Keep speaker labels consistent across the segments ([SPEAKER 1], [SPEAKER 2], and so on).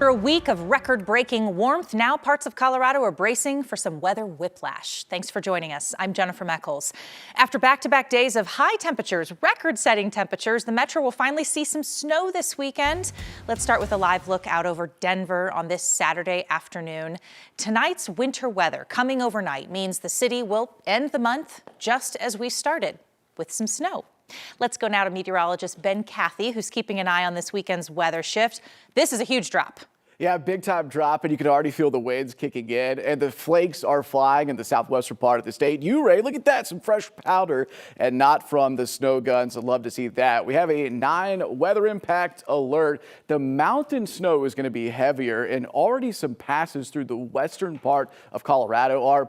[SPEAKER 1] After a week of record-breaking warmth, now parts of Colorado are bracing for some weather whiplash. Thanks for joining us. I'm Jennifer Meckles. After back-to-back days of high temperatures, record-setting temperatures, the metro will finally see some snow this weekend. Let's start with a live look out over Denver on this Saturday afternoon. Tonight's winter weather coming overnight means the city will end the month just as we started, with some snow. Let's go now to meteorologist Ben Cathy, who's keeping an eye on this weekend's weather shift. This is a huge drop.
[SPEAKER 2] Yeah, big time drop, and you can already feel the winds kicking in, and the flakes are flying in the southwestern part of the state. Ray, look at that, some fresh powder, and not from the snow guns. I'd love to see that. We have a 9 weather impact alert. The mountain snow is going to be heavier, and already some passes through the western part of Colorado are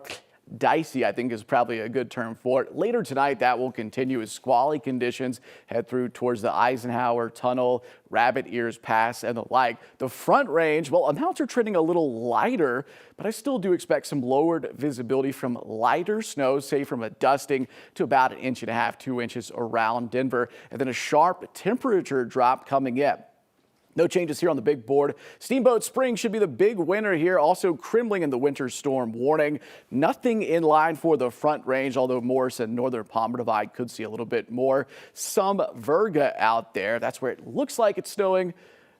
[SPEAKER 2] dicey, I think is probably a good term for it. Later tonight, that will continue as squally conditions head through towards the Eisenhower Tunnel, Rabbit Ears Pass, and the like. The Front Range, well, amounts are trending a little lighter, but I still do expect some lowered visibility from lighter snow, say from a dusting to about 1.5 inches, 2 inches around Denver, and then a sharp temperature drop coming in. No changes here on the big board. Steamboat Springs should be the big winner here. Also Kremling in the winter storm warning. Nothing in line for the Front Range, although Morris and northern Palmer Divide could see a little bit more. Some Virga out there. That's where it looks like it's snowing,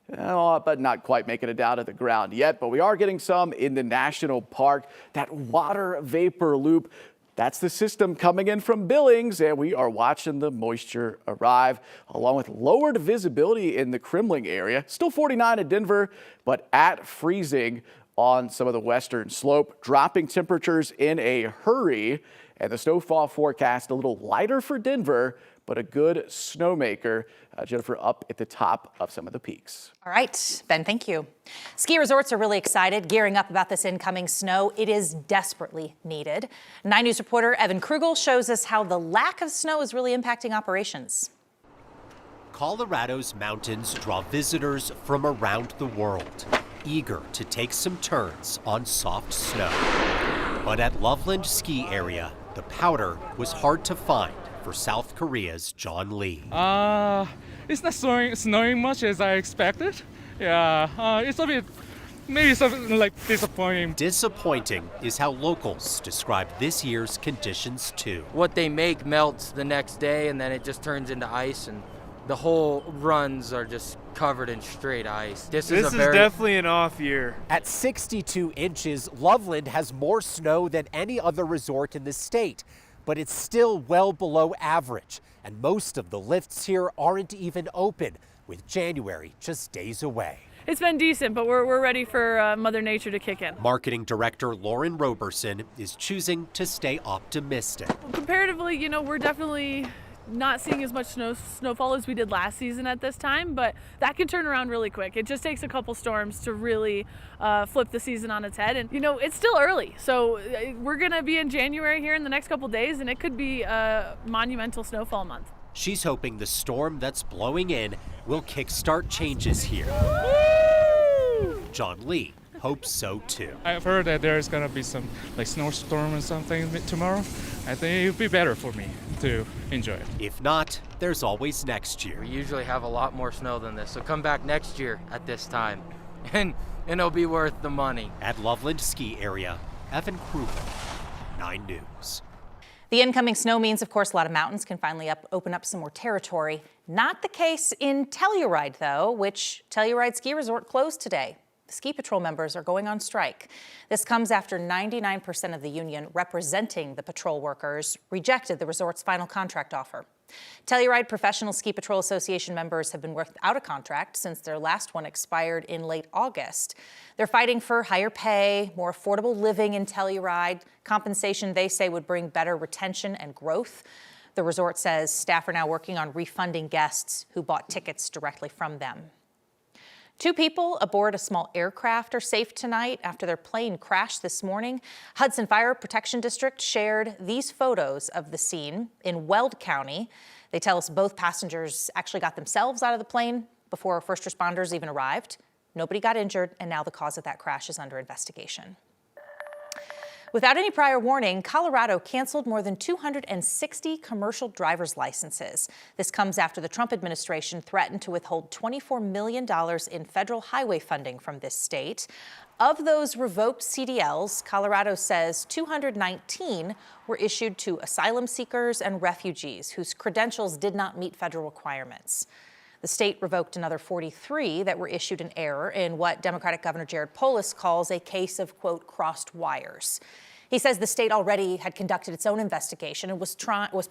[SPEAKER 2] but not quite making it down to the ground yet. But we are getting some in the national park. That water vapor loop, that's the system coming in from Billings, and we are watching the moisture arrive, along with lowered visibility in the Kremling area. Still 49 in Denver, but at freezing on some of the western slope. Dropping temperatures in a hurry, and the snowfall forecast a little lighter for Denver, but a good snowmaker. Jennifer, up at the top of some of the peaks.
[SPEAKER 1] All right, Ben, thank you. Ski resorts are really excited, gearing up about this incoming snow. It is desperately needed. 9 News reporter Evan Krugel shows us how the lack of snow is really impacting operations.
[SPEAKER 3] Colorado's mountains draw visitors from around the world, eager to take some turns on soft snow. But at Loveland Ski Area, the powder was hard to find for South Korea's John Lee.
[SPEAKER 4] It's not snowing much as I expected. Yeah, it's a bit, maybe something like disappointing.
[SPEAKER 3] Disappointing is how locals describe this year's conditions too.
[SPEAKER 5] What they make melts the next day and then it just turns into ice, and the whole runs are just covered in straight ice. This is
[SPEAKER 6] definitely an off year.
[SPEAKER 3] At 62 inches, Loveland has more snow than any other resort in the state, but it's still well below average, and most of the lifts here aren't even open, with January just days away.
[SPEAKER 7] It's been decent, but we're ready for Mother Nature to kick in.
[SPEAKER 3] Marketing Director Lauren Roberson is choosing to stay optimistic.
[SPEAKER 7] Comparatively, we're definitely not seeing as much snowfall as we did last season at this time, but that can turn around really quick. It just takes a couple storms to really flip the season on its head. And it's still early, so we're gonna be in January here in the next couple days, and it could be a monumental snowfall month.
[SPEAKER 3] She's hoping the storm that's blowing in will kickstart changes here. John Lee hopes so too.
[SPEAKER 4] I've heard that there's gonna be some snowstorm or something tomorrow. I think it would be better for me to enjoy it.
[SPEAKER 3] If not, there's always next year.
[SPEAKER 5] We usually have a lot more snow than this, so come back next year at this time, and it'll be worth the money.
[SPEAKER 3] At Loveland Ski Area, Evan Krugel, 9 News.
[SPEAKER 1] The incoming snow means, of course, a lot of mountains can finally open up some more territory. Not the case in Telluride, though, which Telluride Ski Resort closed today. The ski patrol members are going on strike. This comes after 99% of the union representing the patrol workers rejected the resort's final contract offer. Telluride Professional Ski Patrol Association members have been without a contract since their last one expired in late August. They're fighting for higher pay, more affordable living in Telluride, compensation they say would bring better retention and growth. The resort says staff are now working on refunding guests who bought tickets directly from them. 2 people aboard a small aircraft are safe tonight after their plane crashed this morning. Hudson Fire Protection District shared these photos of the scene in Weld County. They tell us both passengers actually got themselves out of the plane before first responders even arrived. Nobody got injured, and now the cause of that crash is under investigation. Without any prior warning, Colorado canceled more than 260 commercial driver's licenses. This comes after the Trump administration threatened to withhold $24 million in federal highway funding from this state. Of those revoked CDLs, Colorado says 219 were issued to asylum seekers and refugees whose credentials did not meet federal requirements. The state revoked another 43 that were issued in error in what Democratic Governor Jared Polis calls a case of, quote, crossed wires. He says the state already had conducted its own investigation and was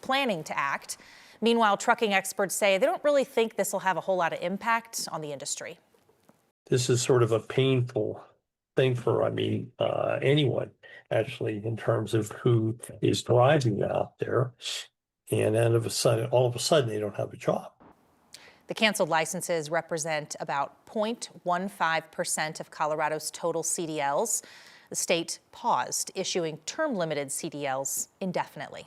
[SPEAKER 1] planning to act. Meanwhile, trucking experts say they don't really think this will have a whole lot of impact on the industry.
[SPEAKER 8] This is sort of a painful thing for, anyone, actually, in terms of who is driving out there. And then all of a sudden, they don't have a job.
[SPEAKER 1] The canceled licenses represent about 0.15% of Colorado's total CDLs. The state paused issuing term-limited CDLs indefinitely.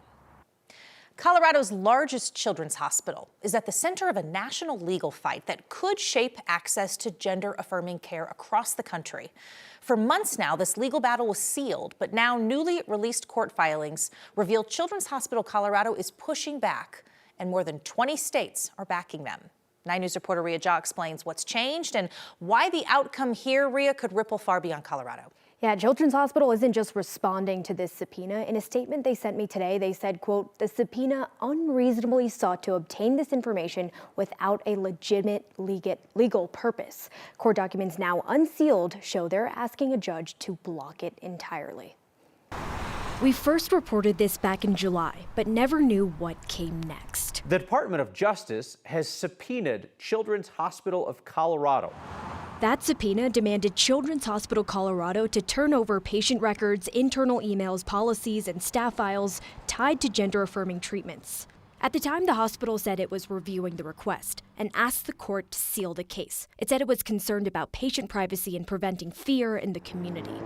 [SPEAKER 1] Colorado's largest children's hospital is at the center of a national legal fight that could shape access to gender-affirming care across the country. For months now, this legal battle was sealed, but now newly released court filings reveal Children's Hospital Colorado is pushing back, and more than 20 states are backing them. 9 News reporter Rhea Jha explains what's changed and why the outcome here, Rhea, could ripple far beyond Colorado.
[SPEAKER 9] Yeah, Children's Hospital isn't just responding to this subpoena. In a statement they sent me today, they said, quote, the subpoena unreasonably sought to obtain this information without a legitimate legal purpose. Court documents now unsealed show they're asking a judge to block it entirely. We first reported this back in July, but never knew what came next.
[SPEAKER 10] The Department of Justice has subpoenaed Children's Hospital of Colorado.
[SPEAKER 9] That subpoena demanded Children's Hospital Colorado to turn over patient records, internal emails, policies, and staff files tied to gender-affirming treatments. At the time, the hospital said it was reviewing the request and asked the court to seal the case. It said it was concerned about patient privacy and preventing fear in the community.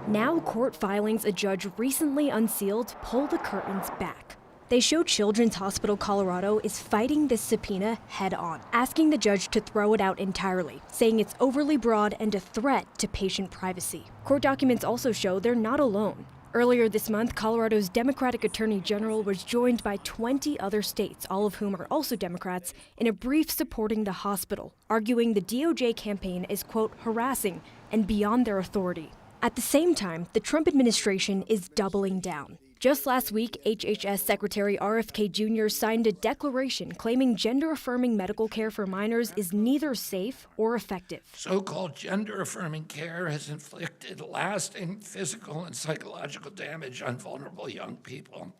[SPEAKER 9] Now, court filings a judge recently unsealed pull the curtains back. They show Children's Hospital Colorado is fighting this subpoena head-on, asking the judge to throw it out entirely, saying it's overly broad and a threat to patient privacy. Court documents also show they're not alone. Earlier this month, Colorado's Democratic Attorney General was joined by 20 other states, all of whom are also Democrats, in a brief supporting the hospital, arguing the DOJ campaign is, quote, harassing and beyond their authority. At the same time, the Trump administration is doubling down. Just last week, HHS Secretary RFK Jr. signed a declaration claiming gender-affirming medical care for minors is neither safe or effective.
[SPEAKER 11] So-called gender-affirming care has inflicted lasting physical and psychological damage on vulnerable young people.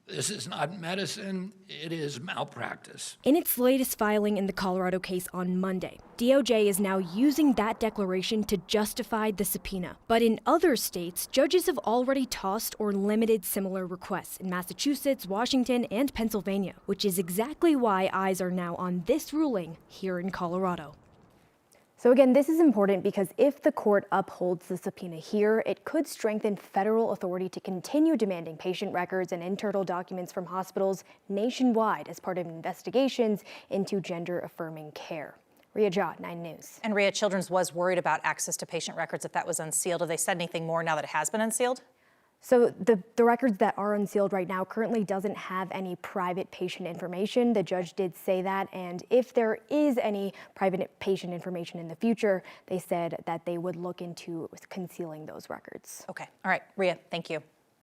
[SPEAKER 11] This is not medicine, it is malpractice.
[SPEAKER 9] In its latest filing in the Colorado case on Monday, DOJ is now using that declaration to justify the subpoena. But in other states, judges have already tossed or limited similar requests in Massachusetts, Washington, and Pennsylvania, which is exactly why eyes are now on this ruling here in Colorado. So again, this is important because if the court upholds the subpoena here, it could strengthen federal authority to continue demanding patient records and internal documents from hospitals nationwide as part of investigations into gender-affirming care. Rhea Jha, 9 News.
[SPEAKER 1] And Rhea, Children's was worried about access to patient records if that was unsealed. Have they said anything more now that it has been unsealed?
[SPEAKER 9] So the records that are unsealed right now currently doesn't have any private patient information. The judge did say that, and if there is any private patient information in the future, they said that they would look into concealing those records.
[SPEAKER 1] Okay, all right, Rhea, thank you.